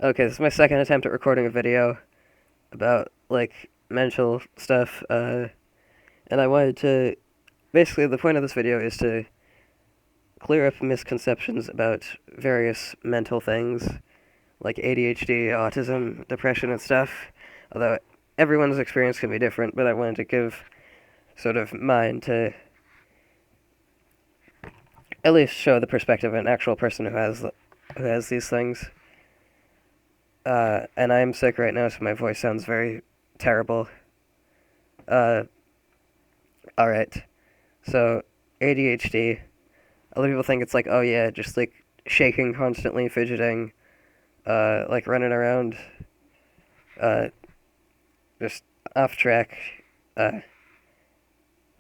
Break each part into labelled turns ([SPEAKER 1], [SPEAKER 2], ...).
[SPEAKER 1] Okay, this is my second attempt at recording a video about, like, mental stuff, and I wanted to, basically, the point of this video is to clear up misconceptions about various mental things, like ADHD, autism, depression, and stuff, although everyone's experience can be different, but I wanted to give sort of mine to at least show the perspective of an actual person who has these things. And I'm sick right now, so my voice sounds very terrible. Uh, alright. So, ADHD. A lot of people think it's like, oh yeah, just like shaking constantly, fidgeting, like running around, uh, just off track. Uh,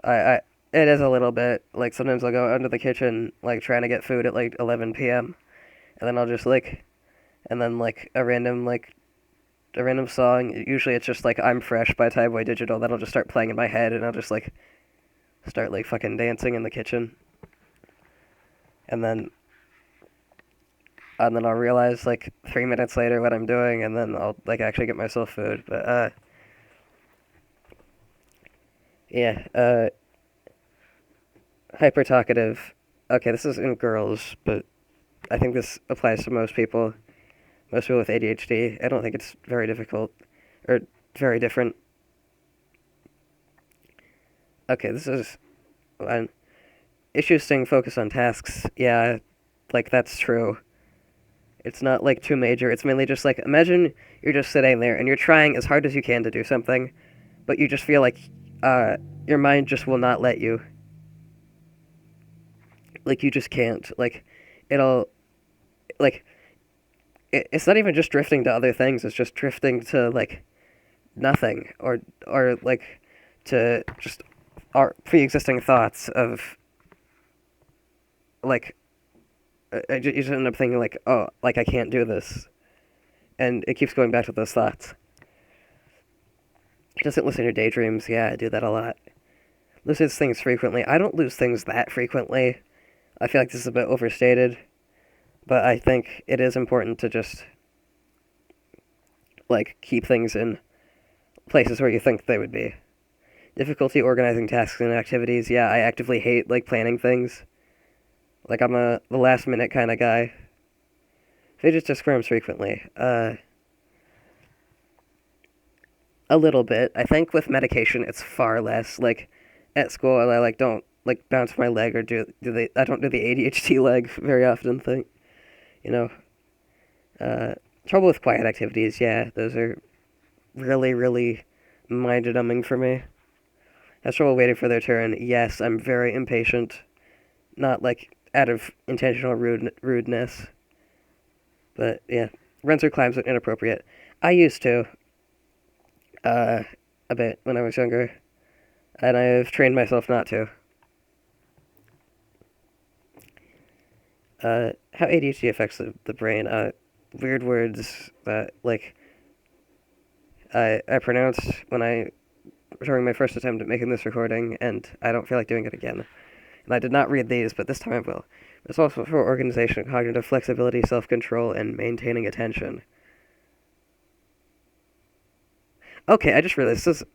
[SPEAKER 1] I, it is a little bit. Like, sometimes I'll go under the kitchen, like, trying to get food at, like, 11 p.m., and then I'll just, like, and then, like, a random song, usually it's just, like, I'm Fresh by Boy Digital, that'll just start playing in my head, and I'll just, like, start, like, fucking dancing in the kitchen. And then I'll realize like 3 minutes later what I'm doing, and then I'll like actually get myself food. But yeah, hyper talkative. Okay, this is in girls, but I think this applies to most people. Most people with ADHD. I don't think it's very difficult or very different. Okay, this is issues staying focused on tasks. Yeah, like that's true. It's not like too major. It's mainly just like imagine you're just sitting there and you're trying as hard as you can to do something, but you just feel like your mind just will not let you. Like you just can't. Like it'll like it's not even just drifting to other things. It's just drifting to like nothing or like to just our pre-existing thoughts of like you just end up thinking like oh like I can't do this, and it keeps going back to those thoughts. It doesn't listen to daydreams. Yeah, I do that a lot. Loses things frequently. I don't lose things that frequently. I feel like this is a bit overstated, but I think it is important to just like keep things in places where you think they would be. Difficulty organizing tasks and activities. Yeah, I actively hate like planning things. Like I'm a the last minute kind of guy. Fidget to squirms frequently. A little bit. I think with medication it's far less. Like at school I like don't like bounce my leg or I don't do the ADHD leg very often thing. You know. Trouble with quiet activities, yeah, those are really, really mind-numbing for me. Has trouble waiting for their turn. Yes, I'm very impatient. Not like out of intentional rudeness, but yeah, runs or climbs are inappropriate. I used to, uh, a bit when I was younger, and I've trained myself not to. How ADHD affects the brain. Weird words that like I pronounced when I during my first attempt at making this recording, and I don't feel like doing it again. And I did not read these, but this time I will. It's also for organization, cognitive flexibility, self-control, and maintaining attention. Okay, I just realized this is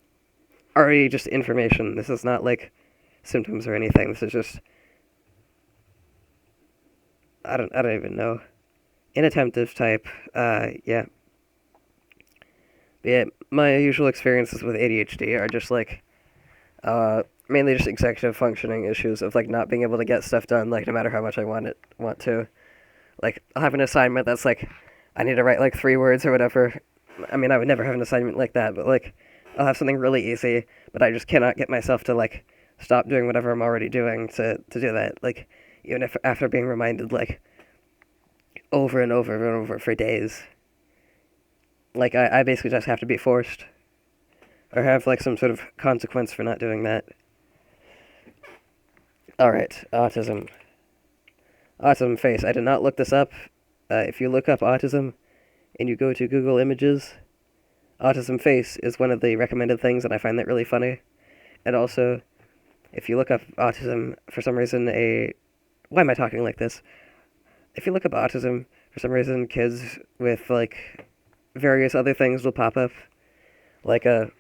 [SPEAKER 1] already just information. This is not like symptoms or anything. This is just I don't even know. Inattentive type. Yeah. But yeah, my usual experiences with ADHD are just like mainly just executive functioning issues of like not being able to get stuff done like no matter how much I want to. Like I'll have an assignment that's like I need to write like 3 words or whatever. I mean, I would never have an assignment like that, but like I'll have something really easy, but I just cannot get myself to like stop doing whatever I'm already doing to do that. Like even if after being reminded like over and over and over for days. Like I basically just have to be forced or have like some sort of consequence for not doing that. All right, autism. Autism face. I did not look this up. If you look up autism and you go to Google Images, autism face is one of the recommended things, and I find that really funny. And also, if you look up autism, for some reason, why am I talking like this? If you look up autism, For some reason, kids with like various other things will pop up. Like and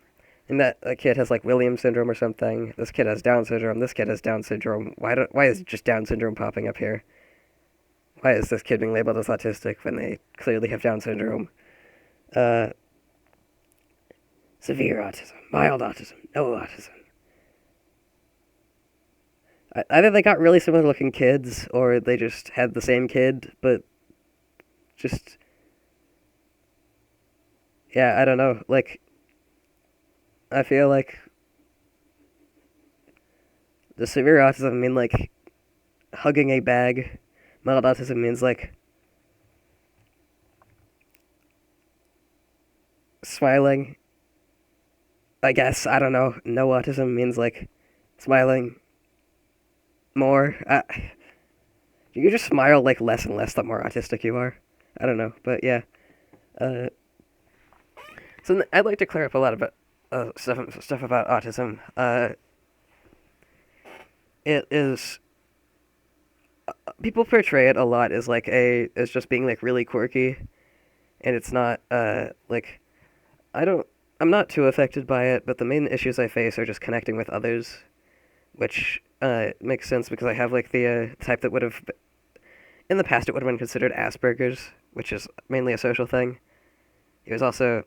[SPEAKER 1] that a kid has like Williams syndrome or something. This kid has Down syndrome. This kid has Down syndrome. Why is just Down syndrome popping up here? Why is this kid being labeled as autistic when they clearly have Down syndrome? Uh, Severe autism, mild autism, no autism. Either they got really similar looking kids, or they just had the same kid, but just yeah, I don't know. Like I feel like the severe autism mean like hugging a bag. Mild autism means like smiling. I guess I don't know. No autism means like smiling more. You just smile like less and less the more autistic you are. I don't know, but yeah. Uh, I'd like to clear up a lot about stuff about autism. It is people portray it a lot as like as just being like really quirky, and it's not. Like I don't. I'm not too affected by it, but the main issues I face are just connecting with others, which makes sense because I have like the type that would have in the past it would have been considered Asperger's, which is mainly a social thing. It was also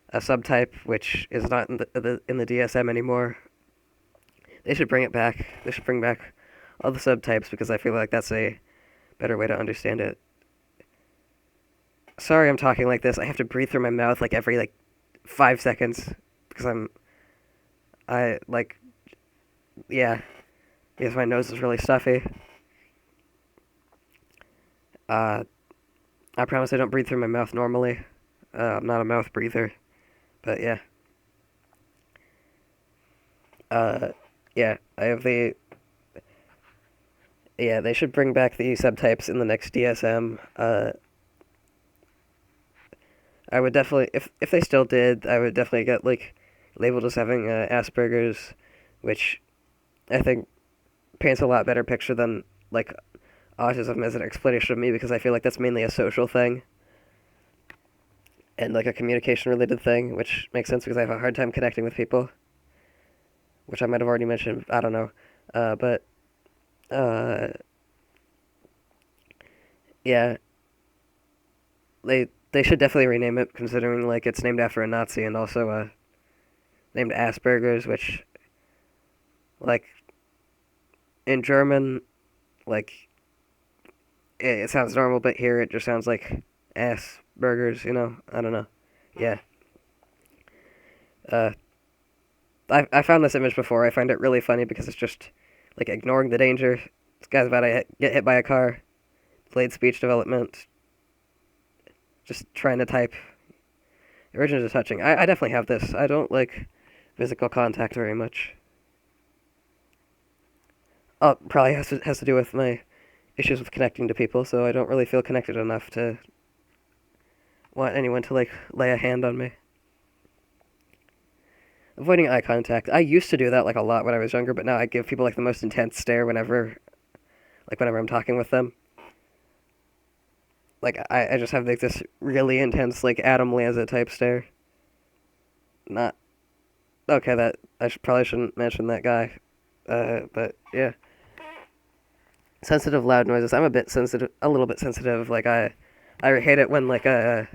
[SPEAKER 1] a subtype which is not in the DSM anymore. They should bring it back. They should bring back all the subtypes because I feel like that's a better way to understand it. Sorry, I'm talking like this. I have to breathe through my mouth like every like 5 seconds because I like yeah because my nose is really stuffy. Uh, I promise I don't breathe through my mouth normally. I'm not a mouth breather, but yeah. Uh, yeah, I have the yeah. They should bring back the subtypes in the next DSM. I would definitely if they still did, I would definitely get like labeled as having Asperger's, which I think paints a lot better picture than like autism as an explanation of me because I feel like that's mainly a social thing and like a communication related thing, which makes sense because I have a hard time connecting with people, which I might have already mentioned. I don't know, but uh, yeah, they should definitely rename it considering like it's named after a Nazi and also named Asperger's, which like in German like it sounds normal, but here it just sounds like ass burgers. You know, I don't know. Yeah. Uh, I found this image before. I find it really funny because it's just like ignoring the danger. This guy's about to get hit by a car. Delayed speech development. Just trying to type. Originally touching. I definitely have this. I don't like physical contact very much. Oh, probably has to do with my issues with connecting to people, so I don't really feel connected enough to want anyone to like lay a hand on me. Avoiding eye contact. I used to do that like a lot when I was younger, but now I give people like the most intense stare whenever I'm talking with them. Like I just have like this really intense like Adam Lanza type stare. Not okay. That probably shouldn't mention that guy. But yeah, sensitive loud noises. I'm a little bit sensitive. I hate it when like a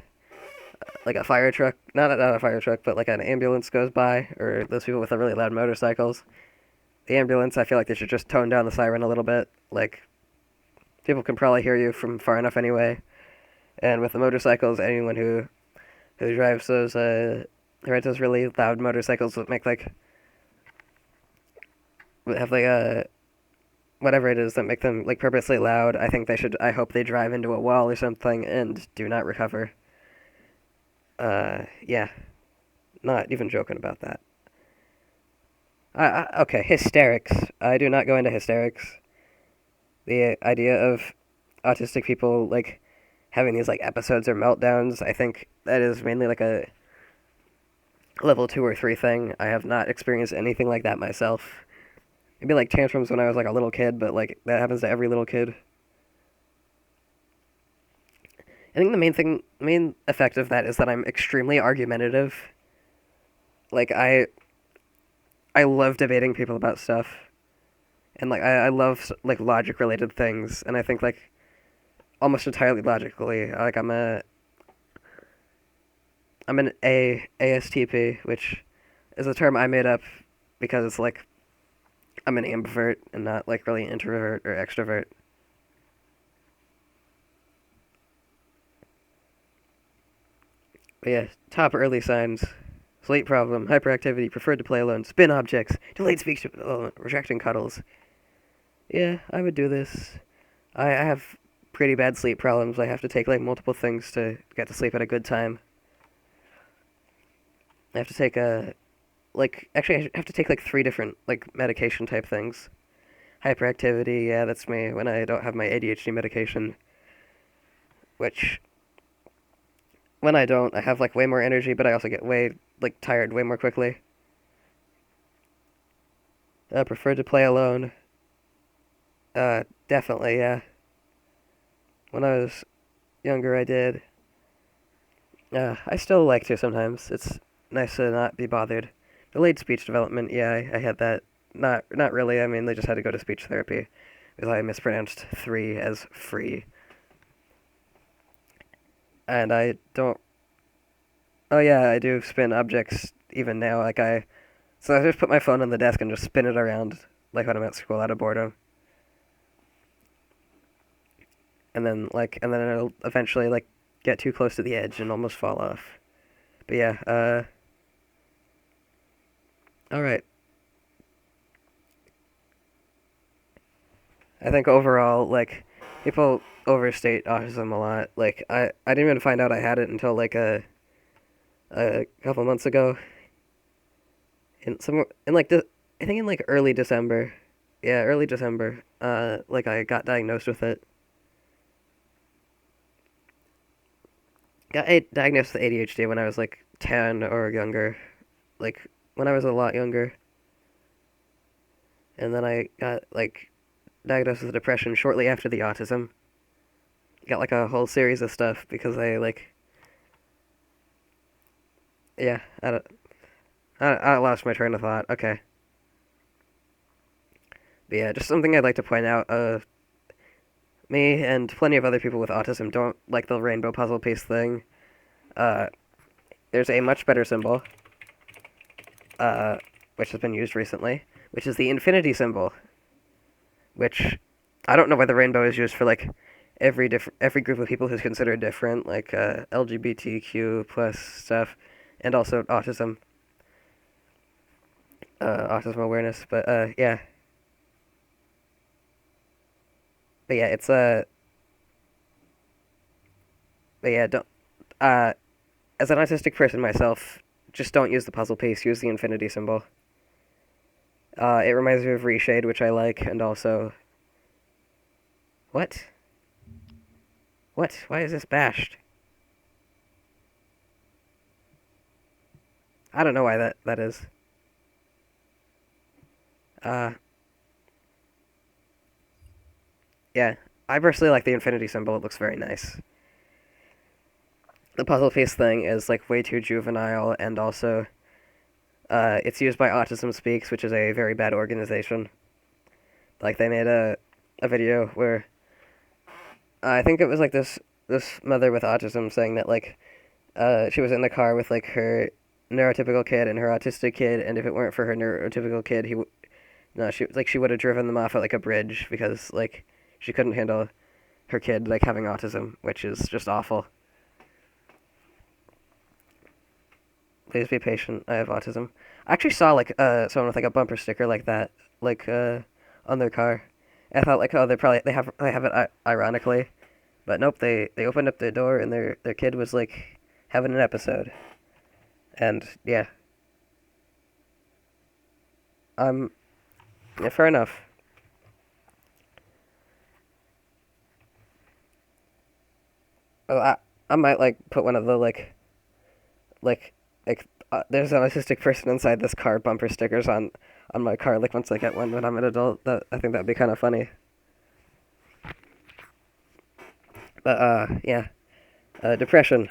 [SPEAKER 1] fire truck, not a fire truck, but like an ambulance goes by, or those people with the really loud motorcycles. The ambulance, I feel like they should just tone down the siren a little bit. Like, people can probably hear you from far enough anyway. And with the motorcycles, anyone who drives those who rides those really loud motorcycles that make like have like whatever it is that make them like purposely loud. I think they should. I hope they drive into a wall or something and do not recover. Yeah, not even joking about that. Okay, hysterics. I do not go into hysterics. The idea of autistic people like having these like episodes or meltdowns, I think that is mainly like a level 2 or 3 thing. I have not experienced anything like that myself. Maybe like tantrums when I was like a little kid, but like that happens to every little kid. I think main effect of that is that I'm extremely argumentative. Like I love debating people about stuff, and like I love like logic related things, and I think like almost entirely logically. Like I'm an ASTP, which is a term I made up because like I'm an ambivert and not like really an introvert or extrovert. But yeah, top early signs: sleep problem, hyperactivity, preferred to play alone, spin objects, delayed speech development, rejecting cuddles. Yeah, I would do this. I have pretty bad sleep problems. I have to take like multiple things to get to sleep at a good time. I have to take a like actually I have to take like three different like medication type things. Hyperactivity, yeah, that's me when I don't have my ADHD medication, which when I don't, I have like way more energy, but I also get way like tired way more quickly. I prefer to play alone. Definitely, yeah. When I was younger, I did. I still like to sometimes. It's nice to not be bothered. Delayed speech development, yeah, I had that. Not really. I mean, they just had to go to speech therapy because I mispronounced three as free, and I don't. Oh yeah, I do spin objects even now. So I just put my phone on the desk and just spin it around like when I'm at school out of boredom, and then it'll eventually like get too close to the edge and almost fall off. But yeah, all right. I think overall, like, people overstate autism a lot. Like, I didn't even find out I had it until like a couple months ago. In like I think in like early December. Yeah, early December. Like I got diagnosed with it. Diagnosed with ADHD when I was like 10 or younger. Like when I was a lot younger. And then I got like diagnosed with depression shortly after the autism. Got like a whole series of stuff because I like yeah, I lost my train of thought. Okay. But yeah, just something I'd like to point out. Me and plenty of other people with autism don't like the rainbow puzzle piece thing. Uh, there's a much better symbol, uh, which has been used recently, which is the infinity symbol. Which I don't know why the rainbow is used for like every group of people who's considered different, like LGBTQ plus stuff, and also autism awareness. But yeah, it's but yeah, don't uh, as an autistic person myself, just don't use the puzzle piece. Use the infinity symbol. It reminds me of Reshade, which I like, and also what? What? Why is this bashed? I don't know why that is. Uh, yeah, I personally like the infinity symbol. It looks very nice. The puzzle piece thing is like way too juvenile, and also it's used by Autism Speaks, which is a very bad organization. Like they made a video where I think it was like this mother with autism saying that like she was in the car with like her neurotypical kid and her autistic kid, and if it weren't for her neurotypical kid, no, she would have driven them off at like a bridge because like she couldn't handle her kid like having autism, which is just awful. Please be patient. I have autism. I actually saw like someone with like a bumper sticker like that like on their car. I thought like, oh, they have it ironically, but nope. They opened up their door and their kid was like having an episode, and yeah, um, yeah, fair enough. Oh, I might like put one of the like there's an autistic person inside this car bumper stickers on my car. Like once I get one when I'm an adult, that I think that'd be kind of funny. But yeah. Depression.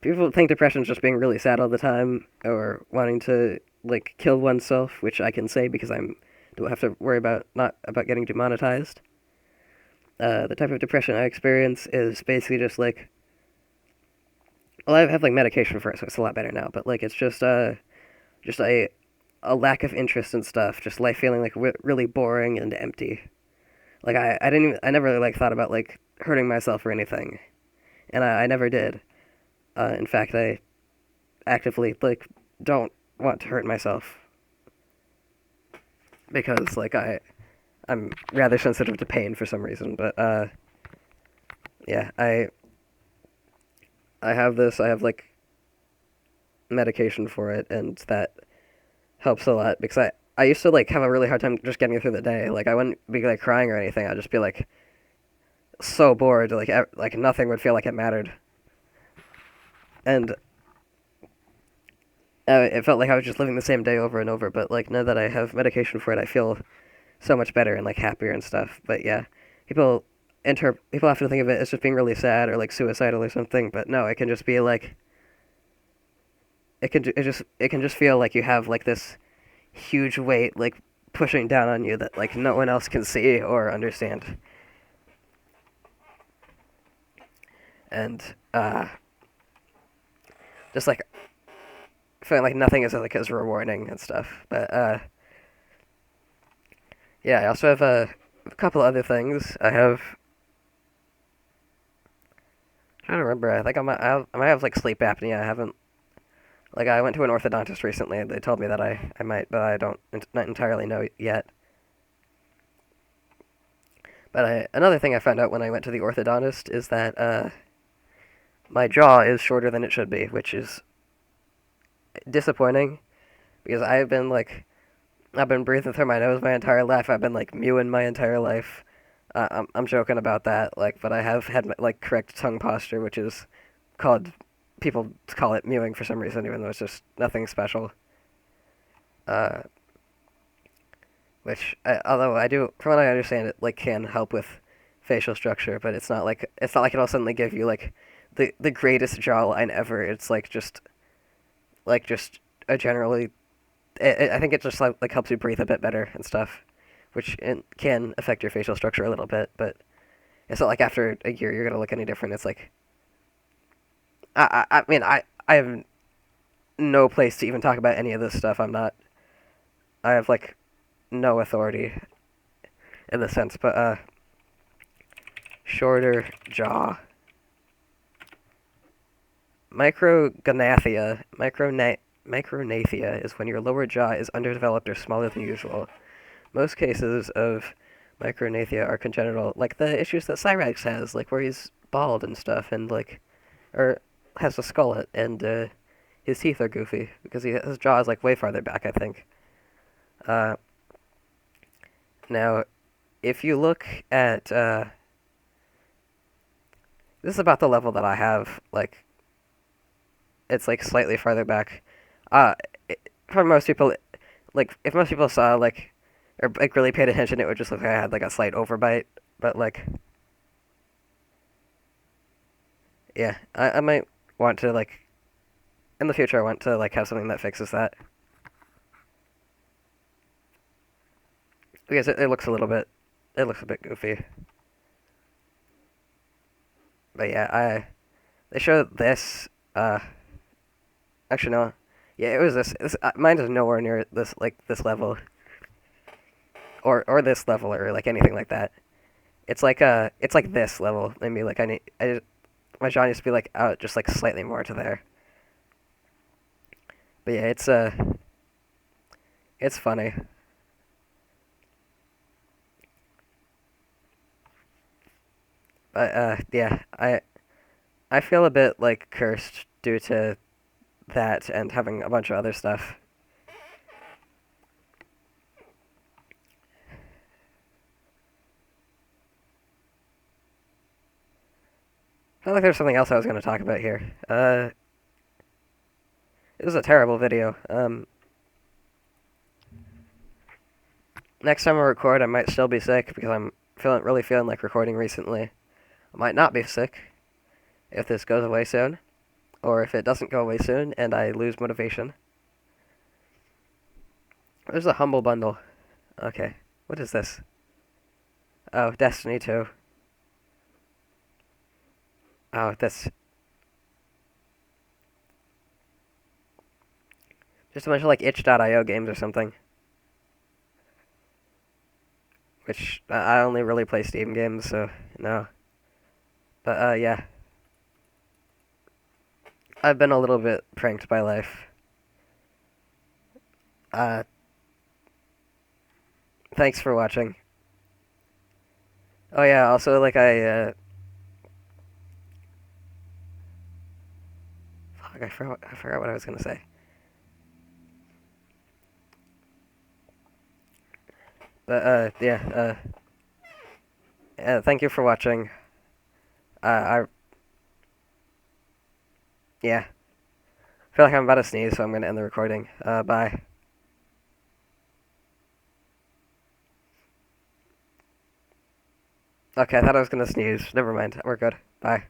[SPEAKER 1] People think depression is just being really sad all the time or wanting to like kill oneself, which I can say because I'm don't have to worry about not about getting demonetized. The type of depression I experience is basically just like well, I have like medication for it, so it's a lot better now. But like it's just a lack of interest in stuff, just life feeling like really boring and empty. Like I didn't even, I never really like thought about like hurting myself or anything, and I never did. In fact, I actively like don't want to hurt myself because like I'm rather sensitive to pain for some reason. But yeah, I have this. I have like medication for it, and that helps a lot because I used to like have a really hard time just getting through the day. Like I wouldn't be like crying or anything. I'd just be like so bored. Like nothing would feel like it mattered, and it felt like I was just living the same day over and over. But like now that I have medication for it, I feel so much better and like happier and stuff. But yeah, people people often think of it as just being really sad or like suicidal or something. But no, it can just be like it can just feel like you have like this huge weight like pushing down on you that like no one else can see or understand. And just like feeling like nothing is like as rewarding and stuff. But yeah, I also have a couple other things. I don't remember. I think I might have like sleep apnea. I haven't like I went to an orthodontist recently. They told me that I might, but I don't not entirely know yet. But another thing I found out when I went to the orthodontist is that my jaw is shorter than it should be, which is disappointing because I've been breathing through my nose my entire life. I've been like mewing my entire life. I'm joking about that, like, but I have had like correct tongue posture, which is called people call it mewing for some reason, even though it's just nothing special. Uh, although I do, from what I understand, it like can help with facial structure, but it's not like it'll suddenly give you like the greatest jawline ever. It's like just a generally, I think it just like helps you breathe a bit better and stuff, which can affect your facial structure a little bit, but it's not like after a year you're gonna look any different. It's like I mean I have no place to even talk about any of this stuff. I have like no authority in the sense, but shorter jaw. Micrognathia is when your lower jaw is underdeveloped or smaller than usual. Most cases of micrognathia are congenital, like the issues that Cyrax has, like where he's bald and stuff, and like, or has a skullet, and his teeth are goofy because his jaw is like way farther back, I think. Uh, Now, if you look at this is about the level that I have, like it's like slightly farther back. Uh, for most people, like if most people saw like or like really paid attention, it would just look like I had like a slight overbite. But like, yeah, I might want to like in the future. I want to like have something that fixes that because it looks a little bit, it looks a bit goofy. But yeah, I they showed this. Actually no, yeah, it was this mine is nowhere near this like this level or this level or like anything like that. It's like this level. Maybe like my jaw needs to be like out just like slightly more to there. But yeah, it's funny. But yeah, I feel a bit like cursed due to that and having a bunch of other stuff. I feel like there's something else I was going to talk about here. It was a terrible video. Next time I record, I might still be sick because I'm feeling like recording recently. I might not be sick. if this goes away soon, or if it doesn't go away soon and I lose motivation. There's a humble bundle. Okay, what is this? Oh, Destiny 2. Oh, this. Just a bunch of like itch.io games or something. Which I only really play Steam games, so no. But yeah. I've been a little bit pranked by life. Uh, thanks for watching. Oh yeah, also like fuck, I forgot what I was gonna say. But thank you for watching. I yeah, I feel like I'm about to sneeze, so I'm gonna end the recording. Bye. Okay, I thought I was gonna sneeze. Never mind. We're good. Bye.